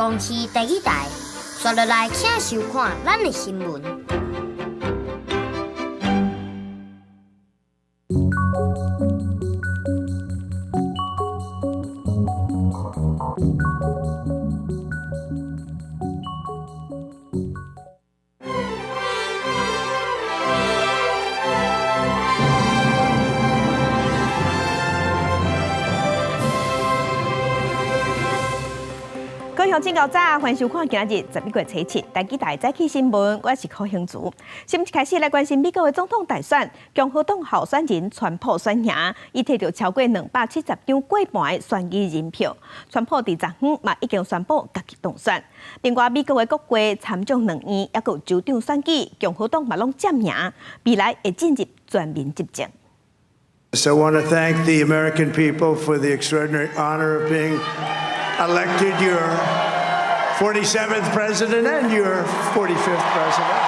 中市第一台，刷落来请收看咱的新闻。各位乡亲早，欢迎收看今日11月7日台记台早起新闻，我是柯兴竹。新闻一开始来关心美国的总统大选，共和党候选人川普选赢，伊摕到超过270张过半的选举人票。川普伫昨昏嘛已经宣布家己当选。另外，美国的国会参众两院，也有州长选举，共和党嘛拢占赢，未来会进入全面执政。So I want to thank the American people for the extraordinary honor of being elected your 47th president and your 45th president.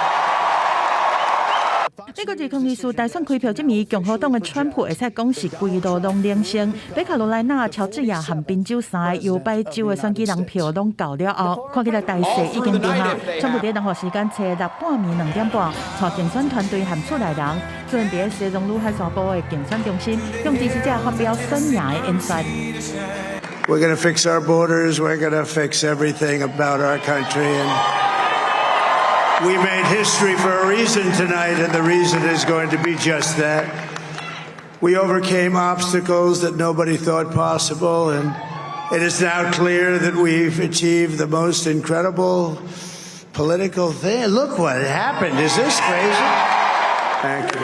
美国2024大选开票这暝，共和党的川普会使讲是规路拢领先。北卡罗来纳、乔治亚和宾州3个摇摆州的选举人票拢到了后，看起来大势已经定下。川普伫任何时间初6半暝2点半，带竞选团队和出来人，准备西藏路海山部的竞选中心，向支持者发表选赢的演说。We're going to fix our borders. We're going to fix everything about our country. And we made history for a reason tonight, and the reason is going to be just that. We overcame obstacles that nobody thought possible, and it is now clear that we've achieved the most incredible political thing. Look what happened. Is this crazy? Thank you.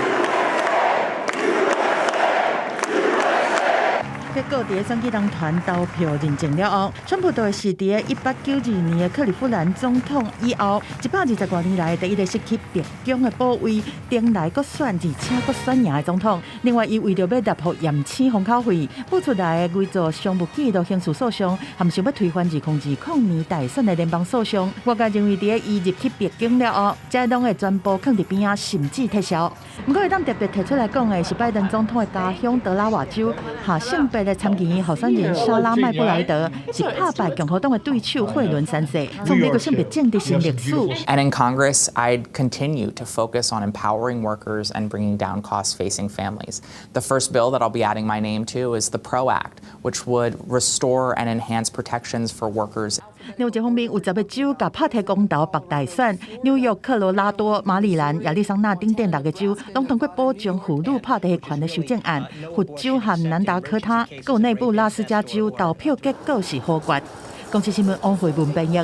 结果，伫选举人团投票认证了后，川普就是伫1892年的克利夫兰总统以后，120多年来第一个失去白宫的保卫，顶来阁选而且阁选赢的总统。另外，伊为着要纳入验签封口费，付出来的伪造商务记录刑事诉讼，含想要推翻2020年大选的联邦诉讼。外界认为，伫伊入去白宫了后，这拢会全部放伫边仔，甚至撤销。不过，当特别提出来讲的是拜登总统的家乡德拉瓦州下性别的参议院候选人莎拉麦布莱德是打败共和党的对手惠伦3世，从美国性别政治新历史。And in Congress, I'd continue to focus on empowering workers and bringing down costs facing families. The first bill that I'll be adding my name to is the PRO Act, which would restore and enhance protections for workers. 另一方面，有10个州甲拍提公投白大选，纽约、科罗拉多、马里兰、亚利桑那等6个州，拢通过保障妇女拍提权的修正案。佛州和南达科他，还有内布拉斯加州投票结果是好决。公司新闻王慧文编译。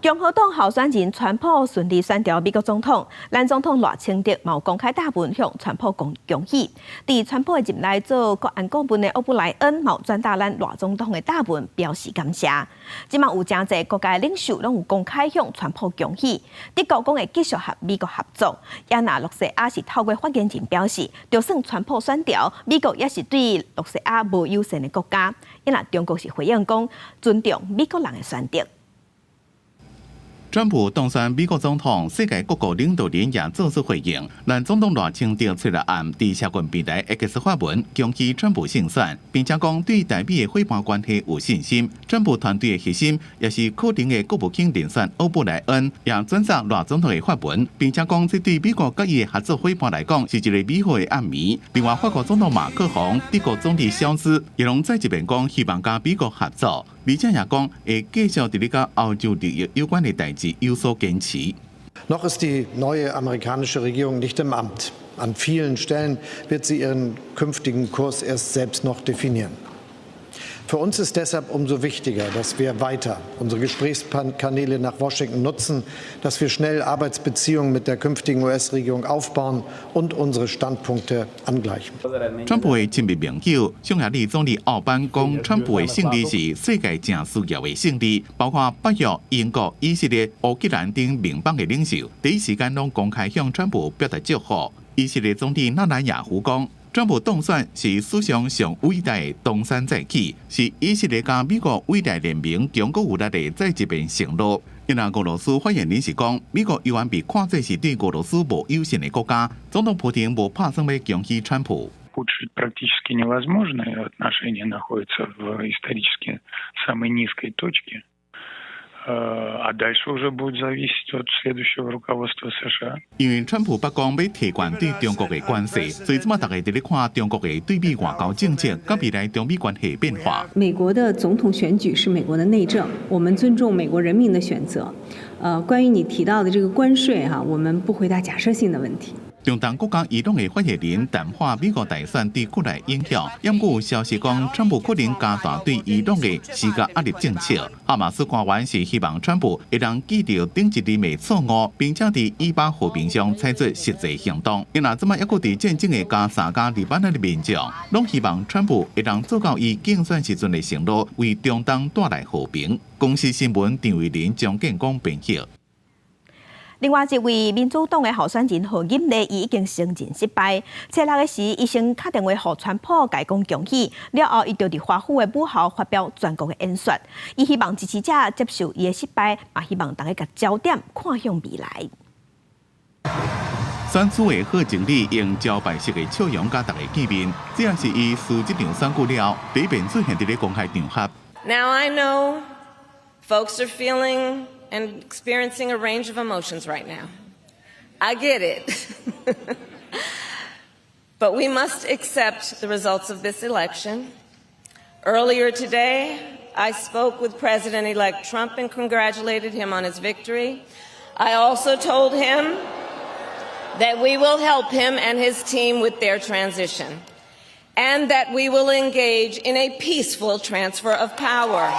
共和党候选人川普顺利选调美国总统，咱总统赖清德嘛有公开大文向川普恭喜。伫川普的任内做国安顾问的欧布莱恩嘛有转达咱赖总统的大文表示感谢。即嘛有真侪国家领袖拢有公开向川普恭喜。德国讲会继续和美国合作，亚那洛西亚是透过发言人表示，就算川普选调，美国也是对洛西亚无友善的国家。因那中国是回应讲尊重美国人的选择。川普当选美国总统，世界各国领导人也做出回应。咱总统赖清德出来暗伫社群平台 X 发文，恭喜川普胜选，并且讲对台美的伙伴关系有信心。川普团队的核心也是可能的国务卿人选欧布莱恩，也转载赖总统的发文，并且讲这对美国甲伊的合作伙伴来讲是一个美好的暗暝。另外，法国总统马克宏、德国总理肖兹也拢在一边讲希望甲美国合作。而且也讲会继续伫咧甲欧洲利益有关的代志有所坚持。Noch ist die neue amerikanische Regierung nicht im Amt. An vielen Stellen wird sie ihren künftigen Kurs erst selbst noch definieren. Für uns ist deshalb umso wichtiger, dass wir weiter unsere Gesprächskanäle nach Washington nutzen, dass wir schnell Arbeitsbeziehungen mit der künftigen US-Regierung aufbauen und unsere Standpunkte angleichen. 川普的亲密盟友匈牙利总理奥班讲，川普的胜利是世界正需要的胜利，包括北约、英国、以色列、乌克兰等盟邦的领袖，第一时间拢公开向川普表达祝福。以色列总理纳坦雅胡讲，川普当选是史上上伟大的东山再起，是以色列加美国伟大联盟强国有力的再一遍承诺。因为俄罗斯发言人是讲，美国依然被看作是对俄罗斯无友善的国家，总统普京无打算要恭喜川普。Улучшить практически невозможно, и отношения находятся в исторически самой низкой точке. А дальше уже будет зависеть от следующего руководства США. 因为川普北讲要提悬对中国的关系，所以即马大家伫咧看中国的对美外交政策，甲未来中美关系变化。美国的总统选举是美国的内政，我们尊重美国人民的选择。关于你提到的这个关税哈，我们不回答假设性的问题。 中东国家移动的发言人淡化美国大选对国内影响，也有消息讲，川普可能加大对移动的施加压力政策。哈马斯官员是希望川普会当记住顶一任的错误，并且伫以巴和平上采取实际行动。因若即马抑搁伫战争的加沙加黎巴嫩的民众，拢希望川普会当做到伊竞选时阵的承诺，为中东带来和平。公司新闻张伟林、张建光编辑。 另外一位民主党的候选人何锦丽，伊已经承认失败。初六的时，伊先打电话给川普，解讲恭喜。了后，伊就伫华府的母校发表全国的演说。伊希望支持者接受伊的失败，也希望大家把焦点看向未来。选举的贺锦丽用招牌式的笑容甲大家见面，这也是伊输这场选举了第一遍出现伫咧公开场合。Now I know, folks are feeling and experiencing a range of emotions right now. I get it. But we must accept the results of this election. Earlier today, I spoke with President-elect Trump and congratulated him on his victory. I also told him that we will help him and his team with their transition, and that we will engage in a peaceful transfer of power.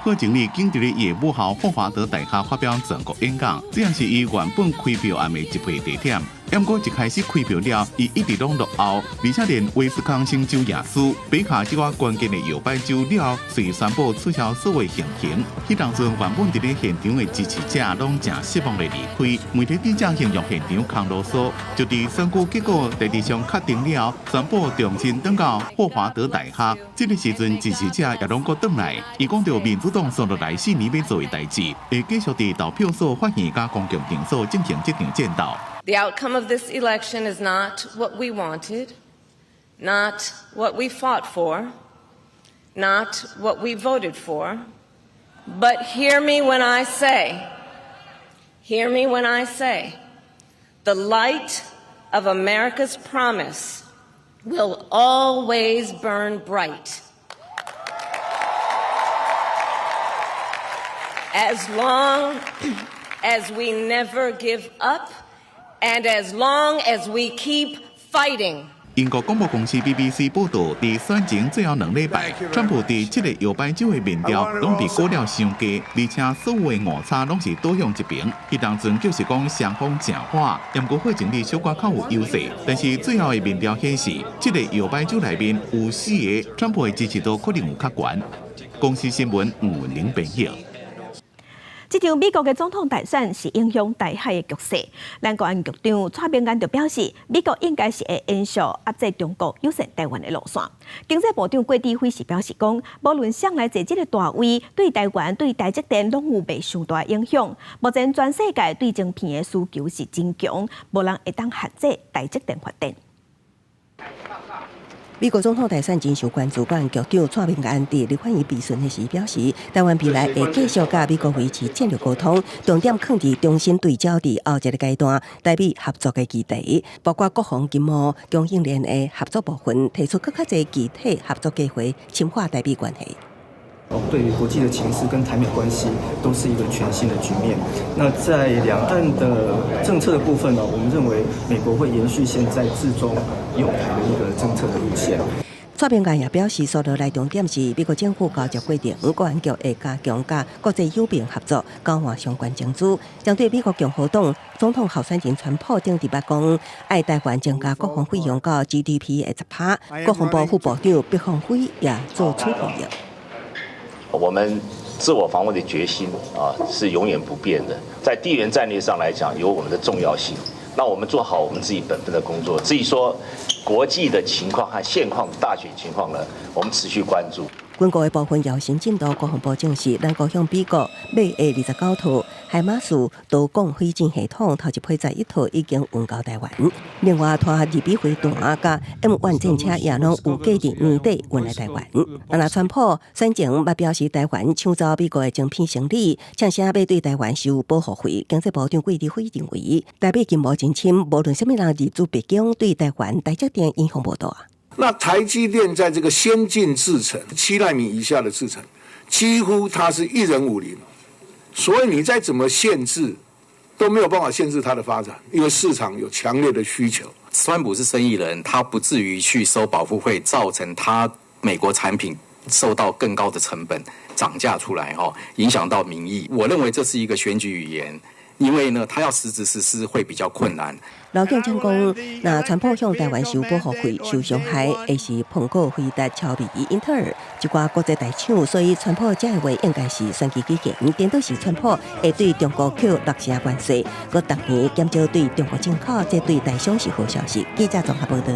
贺锦丽经伫咧伊母校霍华德大学发表全国演讲，这也是伊原本开票案的一批地点。不过一开始开票了，伊一直拢落后，而且连威斯康星州也输，北卡这个关键的摇摆州了，遂宣布取消所有行程。迄当阵原本伫咧现场的支持者拢正失望地离开，媒体记者形容现场空啰嗦。就伫选举结果第二项确定了，宣布重新转到霍华德大学。这个时阵支持者也拢搁转来，伊讲到民主党上落来4年要做的代志，会继续伫投票所发现甲公共场所进行这场战斗。 The outcome of this election is not what we wanted, not what we fought for, not what we voted for. But hear me when I say, the light of America's promise will always burn bright. As long as we never give up, and as long as we keep fighting. 英国广播公司 BBC 报道，伫选前最后2礼拜，川普伫这个摇摆州的民调拢被估了伤低，而且所有的误差拢是倒向一边。迄当阵就是讲双方正化，不过贺锦丽小可较有优势，但是最后的民调显示，这个摇摆州内面有4个川普的支持度可能有较悬。公司新闻吴文玲编译。 这场美国的总统大选是影响台海的局势。咱国安局长蔡英文就表示，美国应该是会延续压制中国优先台湾的路线。经济部长郭志辉是表示讲，无论上来坐这个大位，对台湾、对台积电拢有袂伤大影响。目前全世界对晶片的需求是真强，无人会当限制台积电发展。 美国总统大选真受关注，国安局长蔡明安伫立法院备询的时表示，台湾未来会继续甲美国维持战略沟通，重点放伫重新对焦伫后一个阶段台美合作的议题，包括国防、经贸、供应链的合作部分，提出更较侪具体合作计划，深化台美关系。 对于国际的情势跟台美关系都是一个全新的局面。那在两岸的政策的部分呢，我们认为美国会延续现在至中友台的一个政策的路线。蔡明安也表示，所落来重点是美国政府交接规定，国安局会加强甲国际友邦合作，交换相关证据。针对美国共和党总统候选人川普顶礼拜讲，爱台湾增加国防费用到 GDP 的10%，国防部副部长毕凤飞也做出回应。 我们自我防卫的决心是永远不变的，在地缘战略上来讲有我们的重要性。那我们做好我们自己本分的工作。至于说国际的情况和现况大选情况呢，我们持续关注。军购的部分摇新进度，国防部证实，咱国向美国买的29套海马斯导攻飞弹系统，头一批11套已经运到台湾。另外，拖二比飞弹甲 M1 战车也拢有计伫年底运来台湾。那川普先前捌表示，台湾抢走美国的晶片生理，呛声要对台湾收保护费。经济部长桂立辉认为，台美金无真深，无论什么人入驻北京，对台湾台积电影响无大。那台积电在这个先进制程7奈米以下的制程，几乎它是1人5零，所以你再怎么限制，都没有办法限制它的发展，因为市场有强烈的需求。川普是生意人，他不至于去收保护费，造成他美国产品受到更高的成本涨价出来，影响到民意。我认为这是一个选举语言。因为呢，他要实质实施会比较困难。老蒋将讲，那川普向台湾收保护费、受伤害，也是碰过回答乔比、英特尔一寡国际大厂，所以川普这话应该是选举期间，颠倒是川普会对中国扣6成关税，佮逐年减少对中国进口，这对台商是好消息。记者综合报道。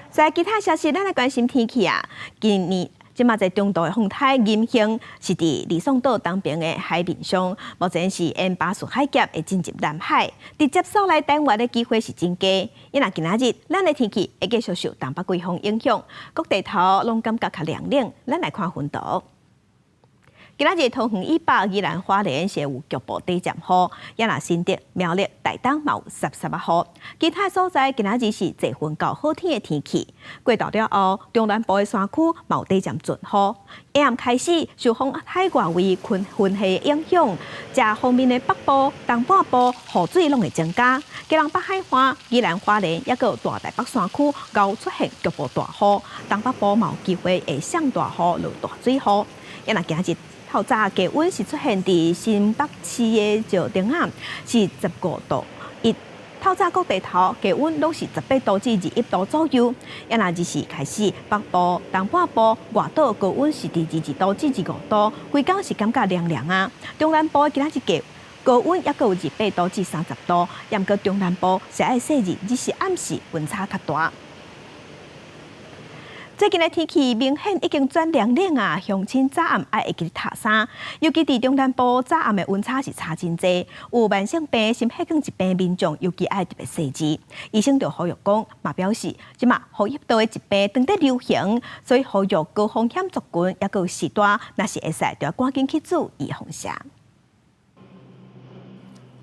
在其他消息，咱来关心天气啊，今年。即马在中度的风台阴兴是伫李宋岛东边的海面上，目前是因巴士海峡会进入南海，直接扫来台湾的机会是真低。因为今仔日咱的天气会继续受东北季风影响，各地头拢感觉较凉冷。咱来看云图。今仔日桃园以北、宜兰花莲是有局部低降雨，也若新竹、苗栗、台东嘛有11雨。其他所在今仔日是侪云到好天的天气。过到了后，中南部的山区嘛有低降阵雨。下暗开始受风海外围群气影响，这方面的北部、东半部雨水拢会增加。基隆北海岸、宜兰花莲也有大台北山区高出现局部大雨，东北部嘛有机会会上大雨、落大水雨。也若今日透早低温是出现伫新北市的石碇仔，是15度。透早各地头低温拢是18度至21度左右。也若日时开始，北部、东半部、外岛高温是伫22度至25度，规工是感觉凉凉啊。中南部今仔日高温也有28度至30度，也毋过中南部是爱细日，日时暗时温差较大。最近的天气明显已经转凉冷啊，乡亲早暗爱会记晒衫，尤其伫中南部早暗的温差是差真济，有慢性病、心血管疾病的民众尤其爱特别细致。医生就呼吁讲，嘛表示，即马呼吸道的疾病正在流行，所以呼吁高风险族群也有时段，若是会使就要赶紧去注意防晒。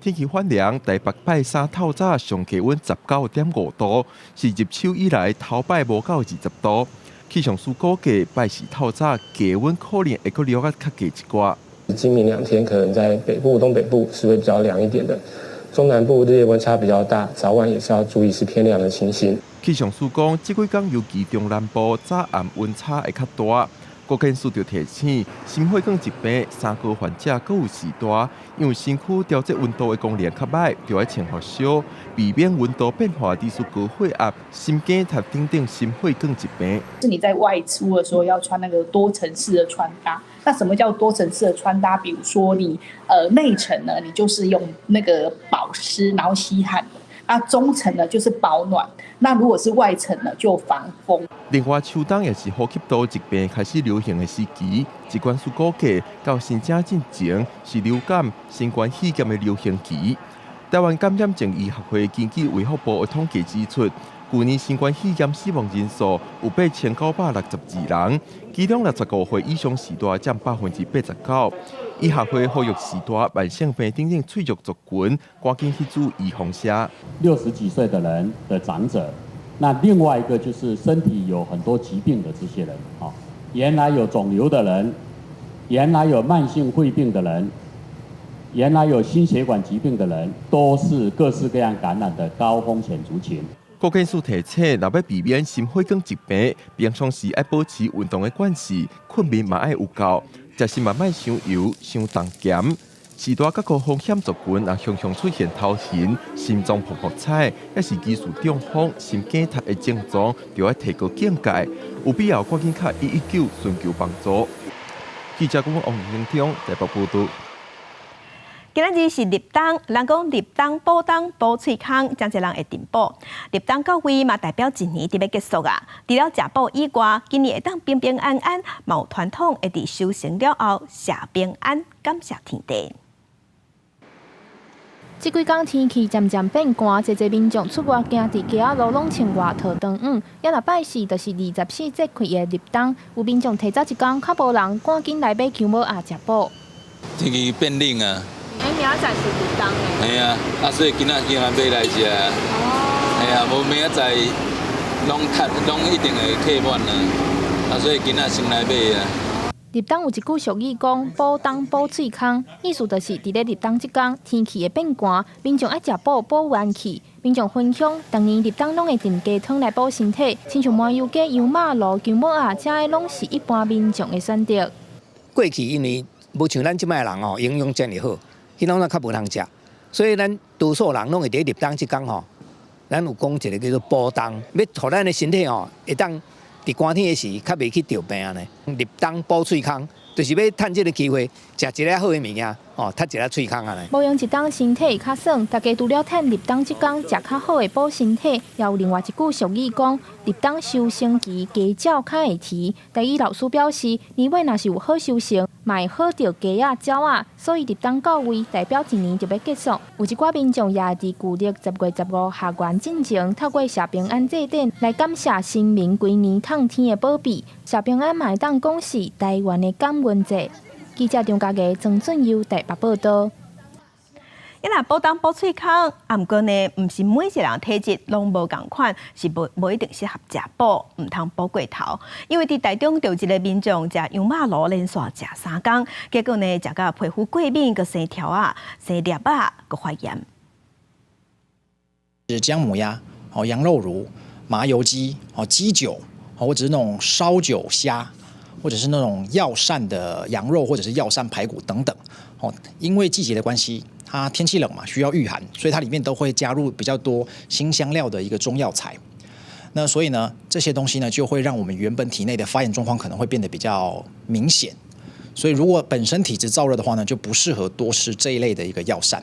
天气反凉，台北拜三透早上气温19.5度，是入秋以来头摆无到20度。气象署估计拜四透早气温可能会阁略较低一寡。今明2天可能在北部、东北部是会比较凉一点的，中南部日夜温差比较大，早晚也是要注意是偏凉的情形。气象署讲，这几天尤其中南部早暗温差会较大。国健署就提醒，心血管疾病3高患者阁有时大，因为身躯调节温度的功能较歹，就要穿发烧，避免温度变化致高血压、心肌塔等等心血管疾病。是你在外出的时候要穿那个多层式的穿搭。那什么叫多层式的穿搭？比如说你内层呢，你就是用那个保湿，然后吸汗的。那中层呢就是保暖，那如果是外层呢就防风。另外，秋冬也是呼吸道疾病开始流行的时期，疾管署估计到新正进前是流感、新冠肺炎的流行期。台湾感染症医学会根据卫福部的统计指出，去年新冠肺炎死亡人数有8962人，其中65岁以上时代占89%。医学会呼吁时代慢性病等等脆弱族群，赶紧去注意防晒。60几岁的人的长者，那另外一个就是身体有很多疾病的这些人啊，原来有肿瘤的人，原来有慢性肺病的人，原来有心血管疾病的人，都是各式各样感染的高风险族群。国健署提醒，若要避免心血管疾病，平常时要保持运动的惯势，困眠嘛要有够，食食嘛莫伤油、伤重咸。时大甲高风险族群也常常出现头晕、心脏砰砰踩，也是疑似中风、心肌塔的症状，就要提高警戒，有必要赶紧卡119寻求帮助。记者王永忠台北报道。今仔日是立冬，人讲立冬补冬补喙空，真侪人会订补。立冬到位嘛，代表一年就要结束啊。除了食补以外，今年会当平平安安，嘛有传统会伫修行了后谢平安，感谢天地。这几天天气渐渐变寒，侪侪民众出外行伫街仔路拢穿外套长衣。也若拜四，就是24节气的立冬，有民众提早一天，较无人赶紧来买姜母鸭食补。天气变冷啊！明仔载是立冬诶。系啊，所以今仔买来食啊。系啊，无明仔载拢一定会客满啊。所以今仔先来买啊。立冬有一句俗语讲：补冬补喙空，意思就是伫咧立冬即天，天气会变寒，民众爱食补补元气。民众分享，当年立冬拢会炖鸡汤来补身体，亲像麻油鸡、油马路、姜母鸭，这些拢是一般民众的选择。过去因为无像咱即摆人哦，营养真哩好，迄拢较无通食，所以咱多数人拢会伫立冬即天吼，咱有讲一个叫做补冬，要互咱的身体吼会当伫寒天的时较袂去着病呢。立冬补喙空，就是要趁这个机会食一个好的物件，哦，踢一个喙空啊。无用一冬身体较爽，大家除了趁立冬即天食较好的补身体，也有另外一句俗语讲：立冬收成期，鸡鸟较会啼。台语老师表示，年尾若是有好收成，嘛会好着鸡仔、鸟仔，所以立冬到位，代表一年就要结束。有一寡民众也伫旧历10月15下元进前，透过谢平安祭典来感谢神明规年通天的保庇。谢平安嘛会当讲是台湾的感恩节。记者张家嘅曾俊佑台北报道。因若补冬补喙空，啊，毋过呢，毋是每一个人体质拢无共款，是无一定适合食补，毋通补过头。因为伫台中就有一个民众食羊肉炉连续食3天，结果呢，食到皮肤过敏，个生条啊、生裂啊，个发炎。是姜母鸭、羊肉炉、麻油鸡、鸡酒，或者是那种烧酒虾。或者是那种药膳的羊肉，或者是药膳排骨等等，因为季节的关系，它天气冷嘛，需要御寒，所以它里面都会加入比较多辛香料的一个中药材。那所以呢，这些东西呢，就会让我们原本体内的发炎状况可能会变得比较明显。所以如果本身体质燥热的话呢，就不适合多吃这一类的一个药膳。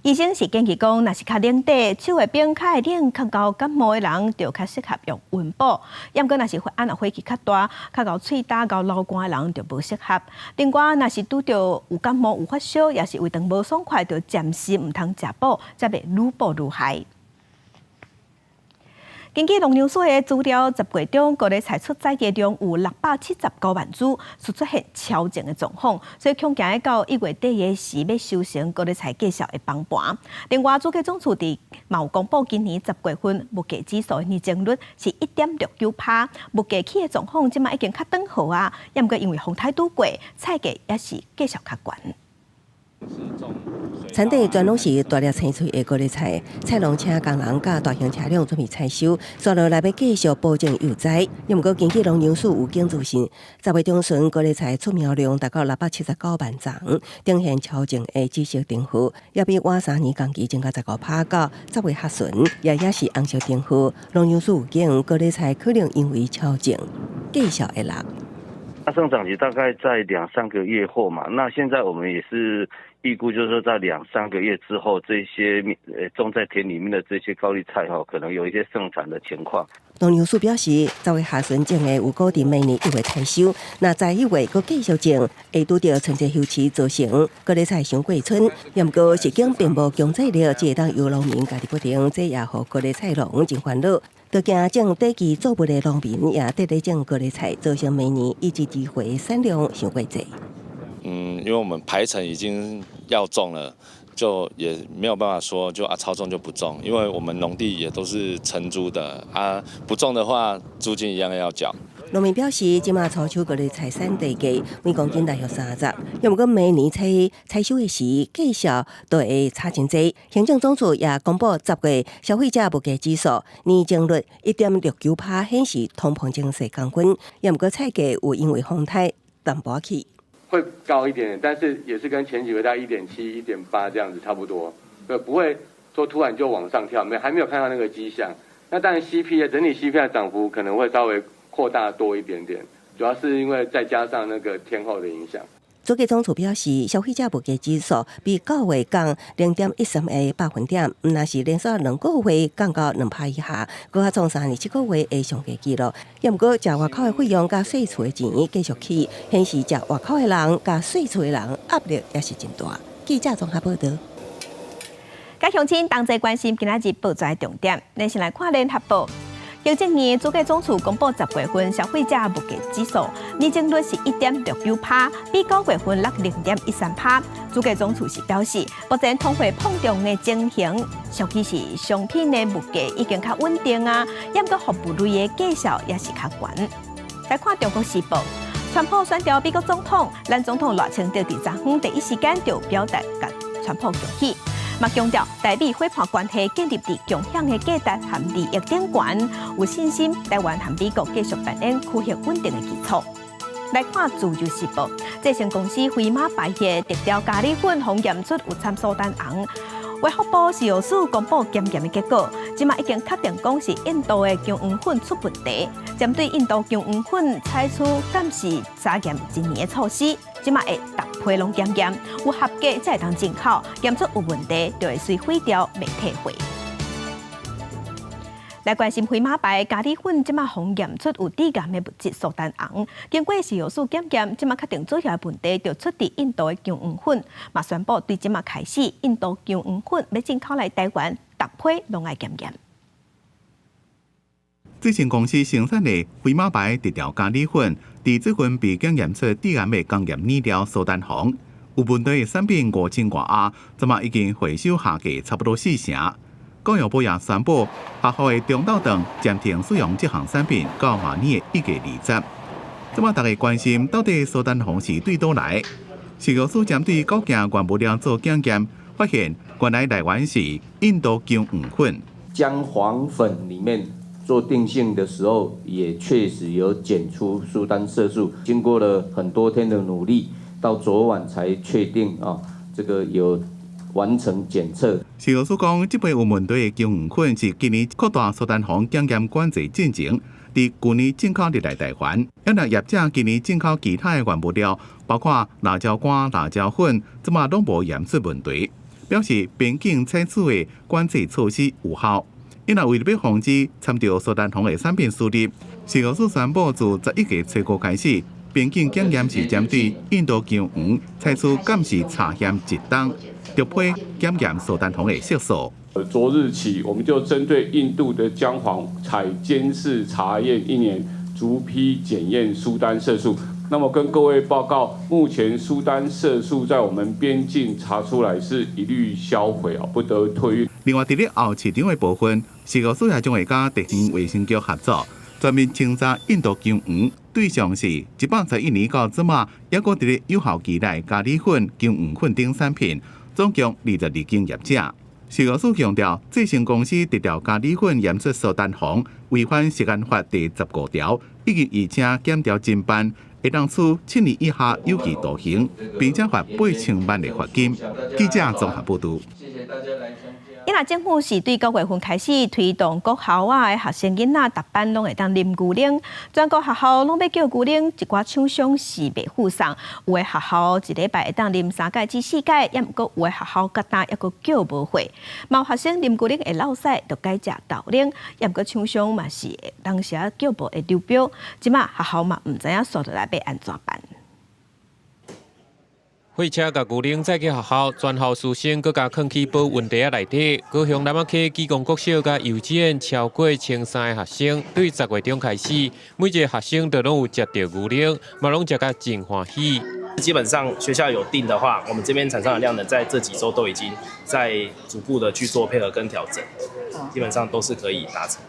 医生是建议讲，若是较冷底，手的边较会冷，较高感冒的人，就较适合用温补。要毋过，若是火气较大，较高喙焦、高流汗的人，就无适合。另外，若是拄着有感冒、有发烧，也是胃肠无爽快，就暂时毋通食补，才袂愈补愈害。根据农粮署的资料，10月中高丽菜出载价中有679万株，是出现超前的状况，所以恐惊到1月底的时要收成高丽菜继续会崩盘。另外，主计总处伫有公布今年10月份物价指数的年增率是1.69%，物价起的状况即马已经较转好啊，也毋过因为风台拄过，菜价也是继续较悬。产地全拢是大粒青翠的高丽菜，菜农请工人甲大型车辆准备采收，刷落来要继续保证油栽。又毋过根据农粮署有经自信，10月中旬高丽菜出苗量达到679万丛，呈现超前的紫色灯符，也比往3年同期增加15%到10月下旬，也是红色灯符。农粮署警高丽菜可能因为超前，继续会落。它生长期大概在2-3个月后嘛，那现在我们也是预估，就是说在2-3个月之后，这些种在田里面的这些高丽菜可能有一些盛产的情况。农粮署表示，10月下旬种的有固定每年1月采收，那在1月佫继续种，会拄到春节休期造成高丽菜伤过春。也毋过市警并无强制力，只会当由农民家己决定，这也互高丽菜农真烦恼。就惊种短期作物的农民也得咧种高丽菜，造成每年一季机会产量伤过济。因为我们排程已经要种了，就也没有办法说就超种就不种，因为我们农地也都是承租的不种的话租金一样要缴。农民表示，即马初秋高丽菜产地价每公斤大约30，要毋过明年采收的时继续都会差真济。行政总署也公布10月消费者物价指数年增率1.69%，显示通膨情势降温。要毋过菜价有因为风台淡薄起。会高一点，但是也是跟前几个大概1.7、1.8这样子差不多，不会说突然就往上跳，还没有看到那个迹象。那当然 CPI 整体 CPI 涨幅可能会稍微扩大多一点点，主要是因为再加上那个天候的影响。主计总处表示，消费者物价指数比9月降0.13个百分点，毋若是连续2个月降到2%以下，搁较创3年7个月的上佳纪录。也毋过，食外口的费用甲税厝的钱继续起，显示食外口的人甲税厝的人压力也是真大。记者综合报道。甲乡亲同齐关心今仔日报纸重点，咱先来看联合报。行政院主计总处公布10月份消费者物价指数年增率是1.69%，比9月份落0.13%。主计总处是表示，目前通货膨胀的情形，尤其是商品的物价已经较稳定啊，也过服务类的价数也是较悬。来看中国时报，川普选调美国总统，咱总统赖清德伫昨昏第一时间就表达甲川普恭喜。嘛强调台美伙伴关系建立伫共享的价值和利益顶悬，有信心台湾和美国继续扮演区域稳定的基础。来看自由时报，制成公司飞马白叶特调咖喱粉，红验出有参苏丹红。卫福部食药署公布检验的结果，即马已经确定讲是印度的姜黄粉出问题。针对印度姜黄粉采取暂时查验1年的措施，即马会逐批拢检验，有合格才会当进口，验出有问题就会随废掉未退回。来关心飞马牌咖喱粉，即马红验出有致癌的物质苏丹红，经过食药署检验，即马确定主要问题就出伫印度的姜黄粉，嘛宣布对即马开始，印度姜黄粉要进口来台湾，逐批拢爱检验。制成公司生产的飞马牌特调咖喱粉，伫最近被检验出致癌的工业染料苏丹红，有问题的产品5000多盒，即马已经回收下架差不多4成。教育部也宣布，学校的中昼堂暂停使用这项产品到明年的1月20。即马大家关心，到底苏丹红是对倒来？食药署针对9件原物料做检验，发现原来来源是印度姜黄粉。姜黄粉里面做定性的时候，也确实有检出苏丹色素。经过了很多天的努力，到昨晚才确定这个有完成检测。食药署讲，这批有问题的姜黄粉是今年扩大苏丹红检验管制进程，伫去年进口入来台湾。因为业者今年进口其他的原物料，包括辣椒干、辣椒粉，即马拢无验出问题，表示边境采取的管制措施有效。因为为了要防止掺着苏丹红的产品输入，食药署宣布自11月初5开始，边境检验是针对印度姜黄采取监视查验1档。逐批检验苏丹红的色素。昨日起，我们就针对印度的姜黄采监视查验1年，逐批检验苏丹色素。那么跟各位报告，目前苏丹色素在我们边境查出来是一律销毁不得退运。另外，伫咧后市场的部分，食药署也将会甲地方卫生局合作，专门清查印度姜黄，对象是111年到即马，也搁伫咧有效期内咖喱粉、姜黄粉等产品。总共22间业者。食药署强调，制成公司特调咖喱粉验出苏丹红违反食安法第15条，以及而且检调侦办，会当处7年以下有期徒刑，并且罚8000万的罚金。记者综合报道。谢谢大家来参加。因为政府是对9月份开始推动各校的学生囡仔逐班拢会当啉牛奶，全国学校拢要叫牛奶，一寡厂商是袂附送，有的学校一礼拜会当啉3届至4届，也毋过有的学校甲单也阁叫无回。嘛有学生啉牛奶会落屎，就改食豆奶，也毋过厂商嘛是当时叫无会流标，即马学校嘛毋知影说落来要安怎办。货车甲牛奶载去学校，全校师生搁甲放去保温袋内底。高雄南仔溪基功国小甲幼稚园超过1300个学生，对10月中开始，每一个学生都拢有食到牛奶，嘛拢食甲真欢喜。基本上学校有定的话，我们这边产生的量呢，在这几周都已经在逐步的去做配合跟调整，基本上都是可以达成。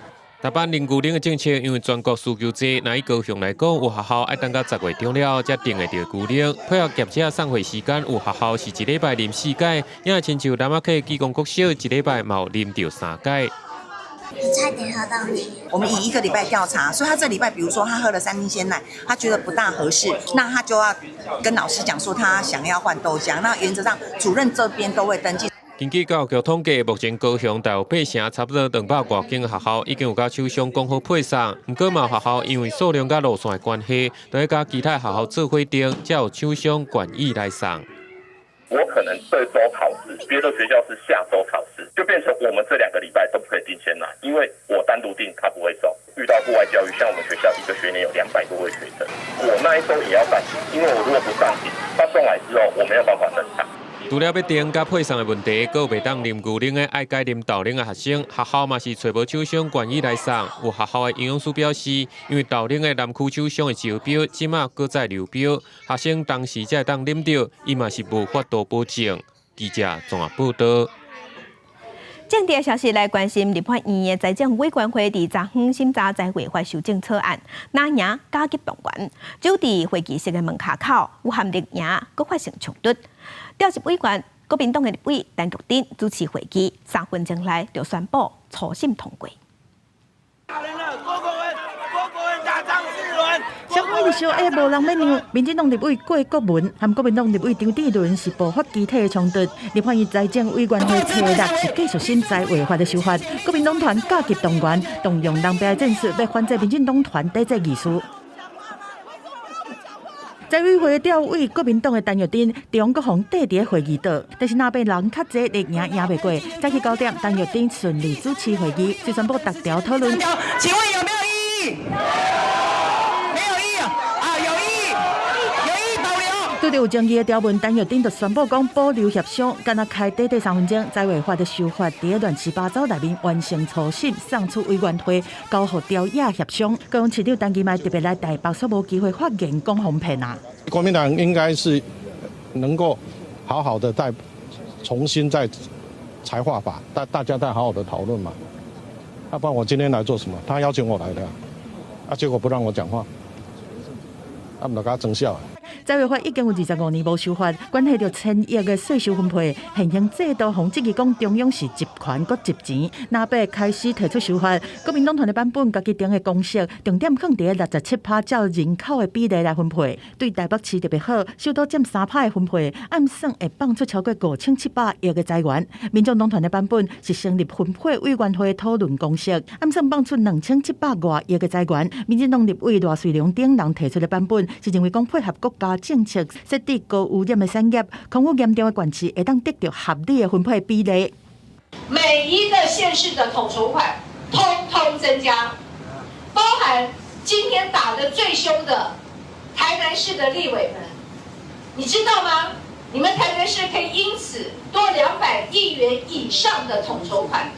台班零牛奶的政策，因为全国需求多，那以高雄来讲，有学校爱等到10月中了才订会到牛奶。配合业者送货时间，有学校是一礼拜啉4届，也亲像南仔溪基功国小一礼拜嘛有啉到3届。差点喝到你。我们以1个礼拜调查，所以他这礼拜，比如说他喝了3瓶鲜奶，他觉得不大合适，那他就要跟老师讲说他想要换豆浆。那原则上主任这边都会登记。根据教育局统计，目前高雄大有8成，差不多200多间学校已经有甲厂商讲好配送。不过嘛，学校因为数量甲路线的关系，都要甲其他学校做规定，才有厂商愿意来送。我可能这周考试，别的学校是下周考试，就变成我们这2个礼拜都不可以订鲜奶，因为我单独订他不会送。遇到户外教育，像我们学校一个学年有200多位学生，我那一周也要上勤，因为我如果不上勤，他送来之后我没有办法生产。除了要订甲配送的问题，阁袂当啉牛奶的爱改啉豆奶的学生，学校嘛是找无厂商愿意来送。有学校的营养师表示，因为豆奶的南区厂商的招标，即马搁再流标，学生当时才会当啉到，伊嘛是无法度保证。记者综合报道。政治消息来关心立法院的财政委员会伫昨昏审查财委法修正草案，拿赢加急动员，就伫会议室的门卡口，有含绿营阁发生冲突。调集委员国民党的立委陈菊珍主持会议，3分钟内就宣布初审通过。相关的小下无人要让，民进党立委郭国文和国民党立委张志伦是爆发集体的冲突。立法院财政委员会初日是继续审财违法的修法，国民党团加急动员，动用人兵的战术来反制民进党团抵制议事。财委会调委国民党的陈玉珍中国方缀伫会议桌，但是那边人较济，绿营赢袂过。早起9点，陈玉珍顺利主持会议，就宣布逐条讨论。请问有没有异议？没有异议啊，有异议，有异议保留。对着有争议的条文，陈玉珍就宣布讲保留协商，敢若开短3分钟，财委法的修法伫乱七八糟内面完成初审，送出委员会，交互调野协商。高雄市长陈其迈特别来台北，说无机会发言讲哄骗啊。国民党应该是能够好好的再重新再财划法，大家再好好的讨论嘛。要不然我今天来做什么？他邀请我来的，结果不让我讲话，他们就给他争笑。财委法已经有25年无修法，关系到1000亿的税收分配，现行制度防质疑讲中央是集权搁集钱，那边开始提出修法。国民党团的版本家己定的公式，重点放伫67%照人口的比例来分配，对台北市特别好，首都占3%的分配，暗算会放出超过5700亿的财源。民众党团的版本是成立分配委员会讨论公式，暗算放出2700多亿的财源。民进党立委赖瑞良等人提出的版本是认为讲配合国家政策，设置高污染的产业，空污严重的县市会当得到合理的分配比例。每一个县市的统筹款通通增加，包含今天打得最凶的台南市的立委们，你知道吗？你们台南市可以因此多200亿元以上的统筹款。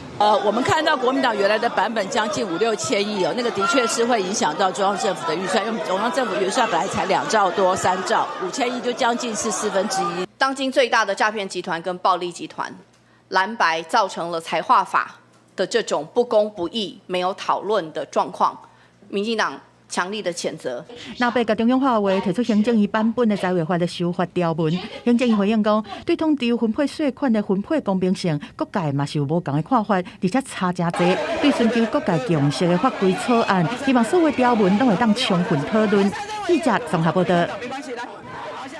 我们看到国民党原来的版本将近5、6千亿哦，那个的确是会影响到中央政府的预算，因为中央政府预算本来才2兆多、3兆，5千亿就将近是1/4。当今最大的诈骗集团跟暴力集团，蓝白造成了财划法的这种不公不义、没有讨论的状况，民进党强力的谴责。那被甲中央化为提出行政院版本的财委法的修法条文，行政院回应讲，对统筹分配税款的分配公平性，各界嘛是有无同的看法，而且差真多。对寻求各界共识的法规草案，希望所有条文都会当充分讨论。记者综合报道。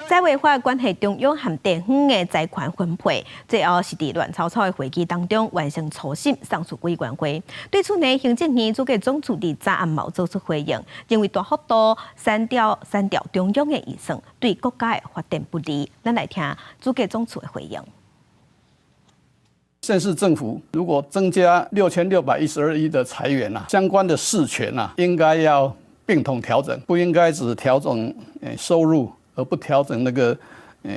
财委法关系中央和地方的财权分配，最后是伫乱草草的会议当中完成初审，送出委员会。对此呢，行政院主计总处伫昨暗冇做出回应，认为大幅度删掉中央的预算，对国家的发展不利。咱来听主计总处的回应。县市政府如果增加6612亿的财源相关的事权应该要并统调整，不应该只调整收入，而不调整那个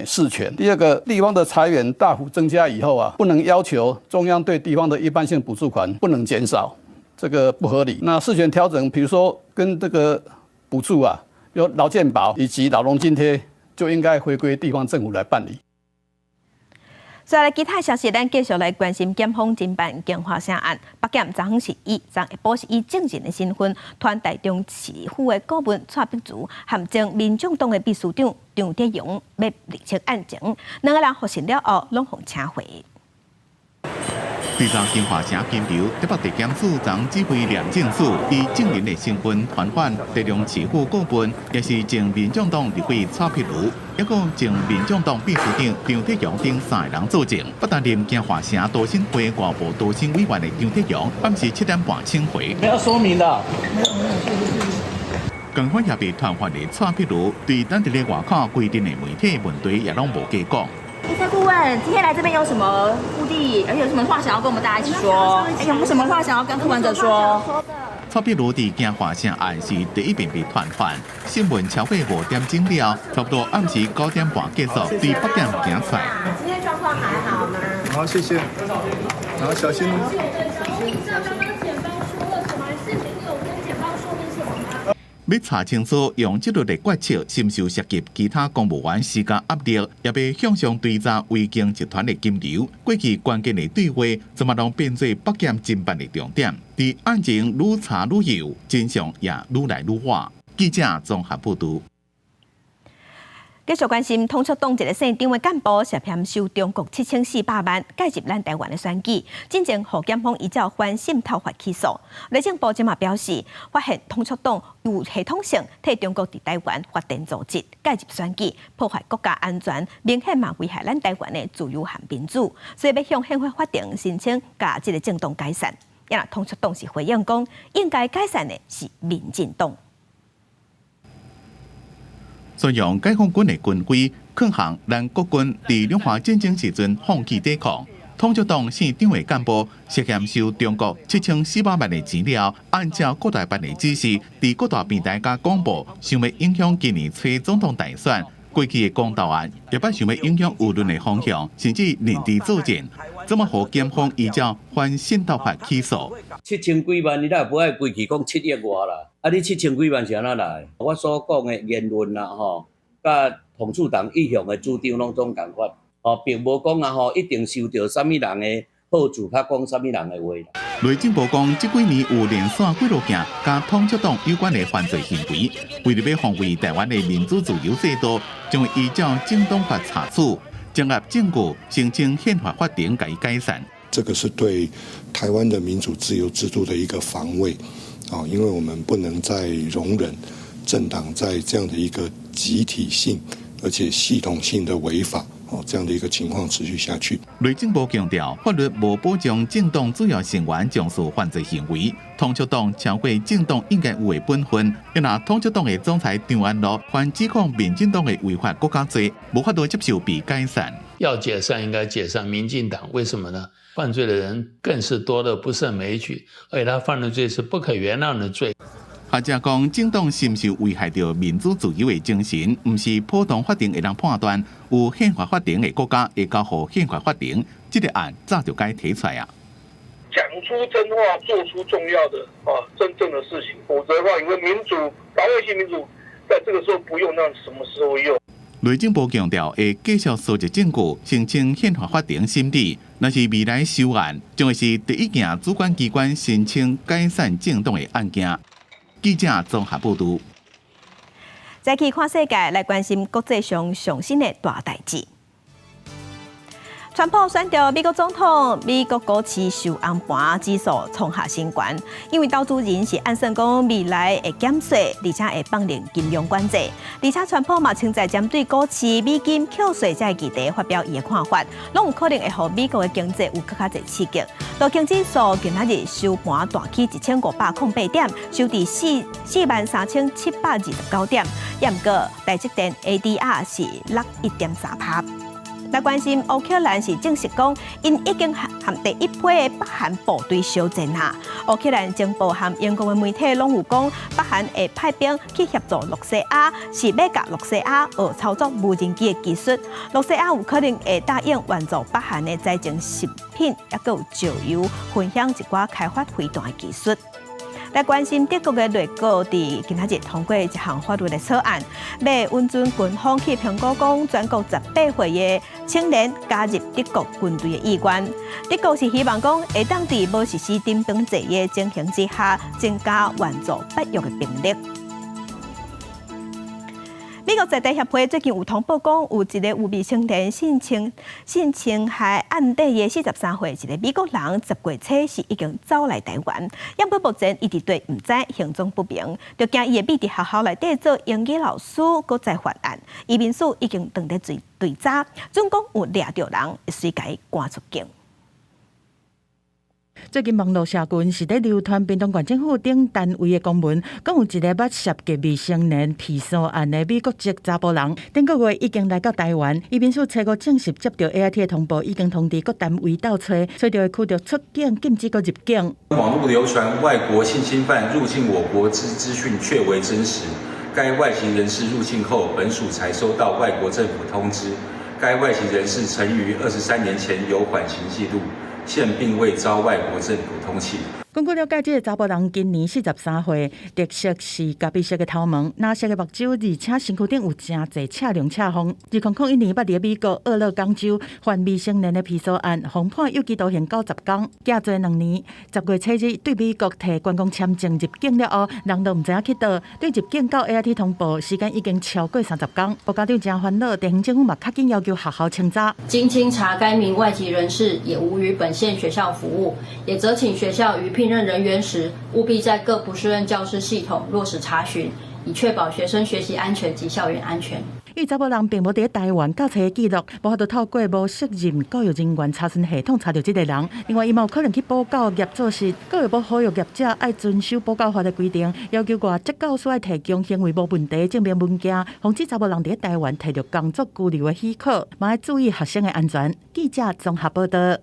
事权。第二个，地方的财源大幅增加以后不能要求中央对地方的一般性补助款不能减少，这个不合理。那事权调整，比如说跟这个补助有劳健保以及老农津贴，就应该回归地方政府来办理。再来其他消息，咱继续来关心检方侦办强化声案。北检昨昏是以下晡是以证人的身份，传台中市府的顾问蔡碧如，含将民众党的秘书长张德荣要立即案情，2个人获审了后，拢互请回。对照金华城金流台北地检署总指挥梁正署以证人的身份传唤大量持股股份，也是前民众党立委蔡壁如，也有前民众党秘书长张铁阳等3个人作证。不担任金华城多审会外部多审委员的张铁阳，暗时7点半请回。没有说明的。警方也被传唤的蔡壁如，对当地的外口规定的媒体问题也拢无加讲。蔡顾问，今天来这边有什么目的？而且有什么话想要跟我们大家一起说？有没有什么话想要跟柯文哲说？蔡壁如伫金华城案是第一遍被传唤，新闻超过5点钟了，差不多暗时9点半结束，对8点行出来。今天状况还好吗？好，谢谢。然后小心。要查清楚用这类的决策是不是涉及其他公务员施加压力，也被向上追查维京集团的金流。过去关键的对话，怎么拢变做北检侦办的重点？伫案情愈查愈有，真相也愈来愈活。记者综合报道。继续关心，通促党一个省长的干部涉嫌收中国7400万，介入咱台湾的选举，进前何检方依照反渗透法起诉。内政部今嘛表示，发现通促党有系统性替中国伫台湾发展组织介入选举，破坏国家安全，明显嘛危害咱台湾的自由和民主，所以要向宪法法庭申请甲这个政党解散。也那通促党是回应讲，应该解散的是民进党。使用解放军的军规，抗衡咱国军伫两岸战争时阵放弃抵抗。通促党县长的干部涉嫌收中国7400万的钱了，按照各大办的指示，伫各大平台甲广播，想要影响今年初总统大选。过去的公道案，也捌想要影响舆论的方向，甚至认知作战，怎么和检方依照反渗透法起诉？7000几万，你哪不爱归去讲7亿外啦？啊，你7000几万是安怎来？我所讲的言论啦，甲统促党意向的主张拢总共款，并无讲啊一定受到啥物人的好处，较讲啥物人的话啦。内政部讲，这几年有连续几路件甲通促党有关的犯罪行为，为了要防卫台湾的民主自由制度，将会依照政党法查处，掌握证据，申请宪法法庭给解散。这个是对台湾的民主自由制度的一个防卫，因为我们不能再容忍政党在这样的一个集体性而且系统性的违法。这样的一个情况持续下去。内政部强调，法律无保障政党主要成员从事犯罪行为，通促党超过政党应该有的本分。因那通促党的总裁张安乐还指控民进党的违法国家罪，无法度接受被解散。要解散，应该解散民进党，为什么呢？犯罪的人更是多得不胜枚举，而且他犯的罪是不可原谅的罪。学者讲，政党是不是危害到民主自由的精神，不是普通法庭会当判断。有宪法法庭的国家会交予宪法法庭，这个案早就该提出来啊。讲出真话，做出重要的真正的事情，否则的话，因为民主防卫性民主，在这个时候不用，那什么时候用？内政部强调，会继续收集证据，申请宪法法庭审理。若是未来修案，将会是第一件主管机关申请解散政党的案件。记者综合报道。再去看世界，来关心国际上上新的大代志。川普选到美国总统，美国股市受红盘指数创下新高，因为投资人是按算讲未来会减税，而且会放任金融管制。而且川普嘛正在针对股市美金扣税这个议题发表伊的看法，拢有可能会让美国的经济有更加侪刺激。道琼指数今仔日收盘大起1508点，收伫43729点，也毋过台积电 ADR 是落1.3%。来关心乌克兰是证实讲，因已经和第一批的北韩部队相战下。乌克兰情报和英国的媒体拢有讲，北韩会派兵去协助洛西亚，是要甲洛西亚学操作无人机的技术。洛西亚有可能会答应援助北韩的财政食品，也有石油分享一寡开发飞弹的技术。来关心德国的内阁伫今仔日通过一项法律的草案，要允准军方去评估讲全国18岁的青年加入德国军队的意愿。德国是希望讲会当伫无实施征兵制的情形之下，增加援助北约的兵力。美国在地协会最近有通报讲，有一个有未成年性侵害案底的43岁一个美国人10月初是已经走来台湾，因不目前伊伫对唔知行踪不明，就惊伊会被伫学校内底做英语老师，搁再犯案。移民署已经当在追查，总共有抓到人，会随家赶出境。最近网络社群是咧流传屏东县政府等单位的公文，讲有一个捌涉及未成年皮索案的美国籍查甫人，顶个月已经来到台湾。移民署初步证实接到 AIT 的通报，已经通知各单位倒找就会驱逐出境，禁止各入境。网络流传外国性侵犯入境我国之资讯确为真实。该外籍人士入境后，本署才收到外国政府通知，该外籍人士曾于23年前有缓刑记录。现并未遭外国政府通缉。根据了解，这个查甫人今年43岁，特色是咖啡色的头毛、蓝色的目睭，而且身躯顶有真侪赤龙赤红。2001年捌伫美国俄勒冈州犯未成年的皮索案，红判有期徒刑90天，加罪2年。10月初日对美国提观光签证入境了后，人都唔知影去倒，对入境到 AIT 通报时间已经超过30天。部家长真烦恼，地方政府嘛较紧要求学校清查。经清查，该名外籍人士也无于本县学校服务，也责请学校于聘任人员时，务必在各不适任教师系统落实查询，以确保学生学习安全及校园安全。因为查甫人并无伫台湾教册的记录，无法度透过无适任教育人员查询系统查到这个人。另外，伊嘛有可能去报告业做事，教育部呼吁业者爱遵守报告法的规定，要求外籍教师爱提供行为无问题的证明文件，防止查甫人伫台湾摕到工作居留的许可，嘛要注意学生的安全。记者综合报道。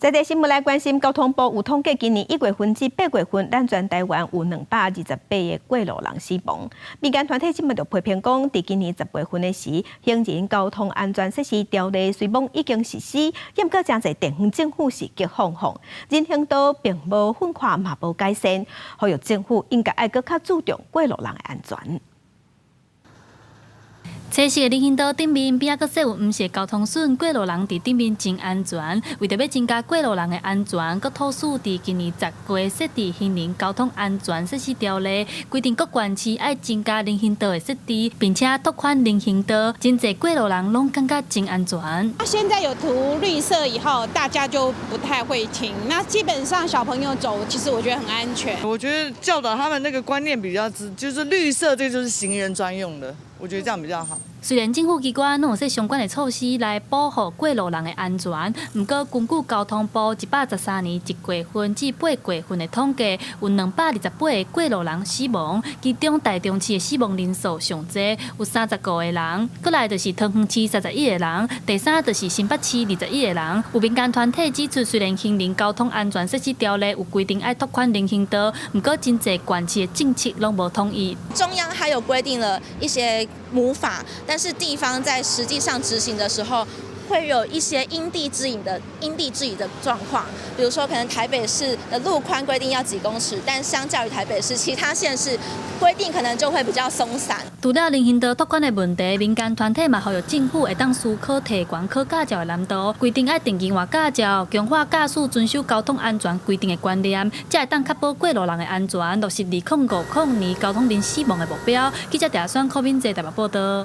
在地新闻来关心，交通部有统计，今年1月份至8月份，咱全台湾有228个过路人死亡。民间团体今日就批评讲，伫今年10月份的时，行人交通安全设施条例虽然已经实施，但搁真侪地方政府是急放放，人行道并无分化，嘛无改善，呼吁政府应该爱搁较注重过路人的安全。测试的人行道顶面边仔佫设有唔是交通笋，过路人伫顶面真安全。为着要增加过路人的安全，佫土署伫今年10月设置行人交通安全设施条例，规定各县市爱增加人行道的设置，并且拓宽人行道，真侪过路人拢感觉真安全。现在有涂绿色以后，大家就不太会停。那基本上小朋友走，其实我觉得很安全。我觉得教导他们那个观念比较就是绿色，这就是行人专用的。我觉得这样比较好。虽然政府机关拢有说相关的措施来保护过路人的安全，不过根据交通部113年1月份至8月份的统计，有228个过路人死亡，其中台中市的死亡人数上侪，有35个人，过来就是桃园市31个人，第三就是新北市21个人。有民间团体指出，虽然行人交通安全设施条例有规定爱拓宽人行道，不过真侪县市的政策拢无统一。中央还有规定了一些母法，但是地方在实际上执行的时候，会有一些因地制宜的状况。比如说，可能台北市的路宽规定要几公尺，但相较于台北市，其他县市规定可能就会比较松散。除了人行道拓宽的问题，民间团体嘛呼吁政府会当思考提悬考驾照的难度，规定爱定期换驾照，强化驾驶遵守交通安全规定的观念，才会当确保过路人的安全，落实2050年交通零死亡的目标。记者查选柯敏济台北报道。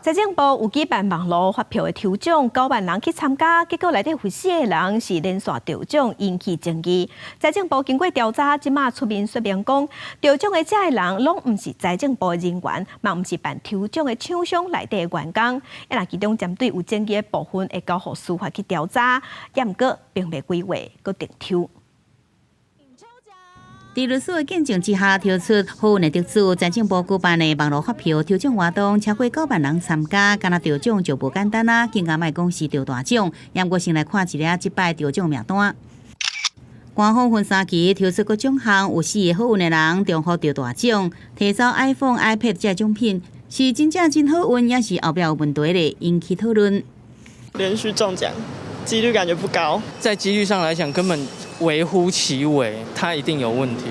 财政部有举办网络发票的抽奖，9万人去参加，结果内底有4个人是连续中奖，引起争议。财政部经过调查，即马出面说明讲，中奖的这个人拢唔是财政部的人员，嘛唔是办抽奖的厂商内底的员工。那其中针对有争议的部分，会交予司法去调查，也毋过并未规划搁定抽。伫律师的见证之下，挑出好运的得主。财政部举办的网络发票抽奖活动，超过9万人参加，敢若中奖就无简单啊！更加莫讲是中大奖，也毋过先来看一下即摆中奖名单。官方分3期挑出各奖项，有4个好运的人中获中大奖，摕走 iPhone、iPad 这奖品，是真正真好运，也是后壁有问题咧，引起讨论。连续中奖，几率感觉不高，在几率上来讲，根本微乎其微，它一定有问题。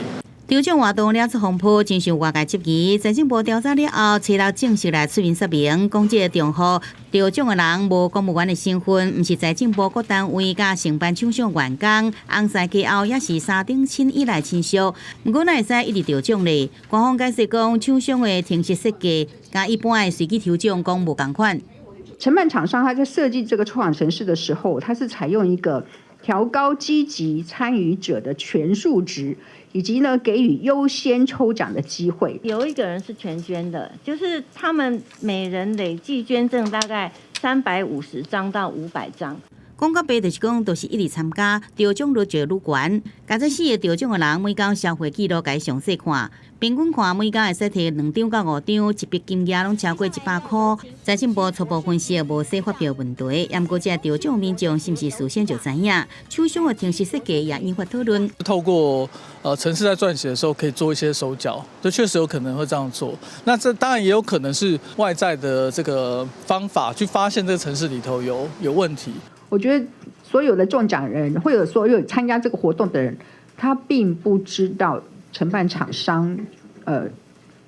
调整活动了出风波，经受外界质疑。财政部调查了后，初六正式来出面说明，讲这个账户调整的人无公务员的身份，毋是财政部各单位甲承办厂商员工，红赛季后也是3顶亲以来亲属。毋过，哪会使一直调整呢？官方解释讲，厂商的停息设计，甲一般的随机调整讲无共款。承办厂商他在设计这个抽奖程式的时候，他是采用一个调高积极参与者的权数值，以及呢给予优先抽奖的机会。有一个人是全捐的，就是他们每人累计捐赠大概350张到500张。讲到白就是讲，都是一直参加，调奖率就愈悬。加这4个调奖的人，每工消费记录该详细看，平均看每工会使摕2张到5张，一笔金额拢超过100块。财政部初步分析无使发表问题，也毋过这调奖民众是毋是事先就知影？厂商的停息设计也引发讨论。透过程式在撰写的时候，可以做一些手脚，这确实有可能会这样做。那这当然也有可能是外在的这个方法去发现这个程式里头有问题。我觉得所有的中奖人，或者所有参加这个活动的人，他并不知道承办厂商